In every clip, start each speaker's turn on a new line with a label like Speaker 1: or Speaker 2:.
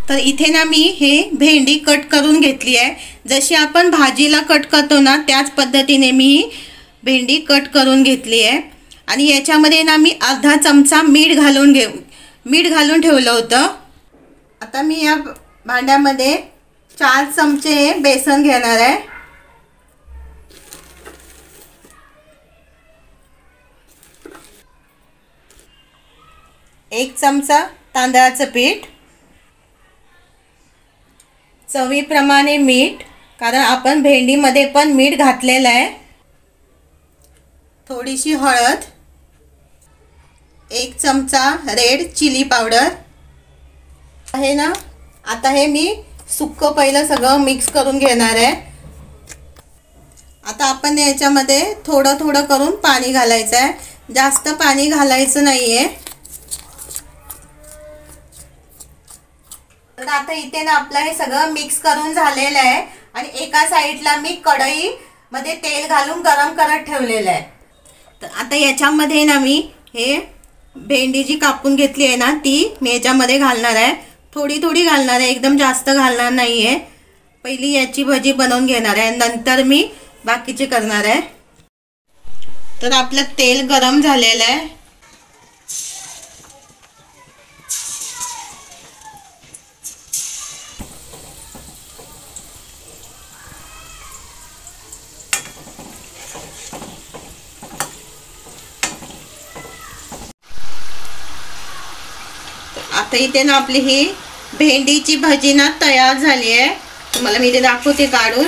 Speaker 1: तर इथे ना मी हे भेंडी कट करून घेतली आहे। जशी आपण भाजीला कट करतो ना त्याच पद्धतीने मी ही भेंडी कट करून घेतली आहे। आणि याच्यामध्ये ना मी अर्धा चमचा मीठ घालून ठेवलं होतं। आता मी या भांड्यामध्ये 4 चमचे बेसन घेणार आहे। एक चमचा तांदळाचं पीठ, चवीप्रमाणे मीठ, कारण आपण भेंडीमध्ये पण मीठ घातलेलं आहे। थोडीशी हळद, 1 चमचा रेड चिली पावडर आहे ना। आता हे मी सुक्क पहिलं सगळं मिक्स करून घेणार आहे। आता आपण याच्यामध्ये थोडं थोडं करून पाणी घालायचं आहे, जास्त पाणी घालायचं नाहीये। तर आता इथे ना आपलं हे सगळं मिक्स करून झालेलं आहे आणि एका साइडला मी कढई मध्ये तेल घालून गरम करत ठेवलेलं आहे। तर आता याच्यामध्ये ना मी हे भेंडी जी कापून घेतली आहे ना ती मी याच्यामध्ये घालणार आहे। थोडी थोडी घालणार आहे, एकदम जास्त घालणार नाहीये। पहिली याची भजी बनवून घेणार आहे, नंतर मी बाकीचे करणार आहे। तर आपलं तेल गरम झालेलं आहे। आता इथे ना आपली ही भेंडीची भजी ना तयार झाली आहे। तुम्हाला मी इथे दाखवते काढून।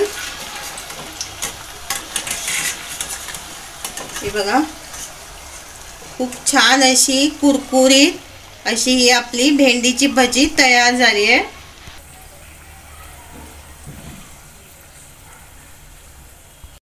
Speaker 1: हे बघा, खूप छान अशी कुरकुरीत अशी ही आपली भेंडीची भजी तयार झाली आहे।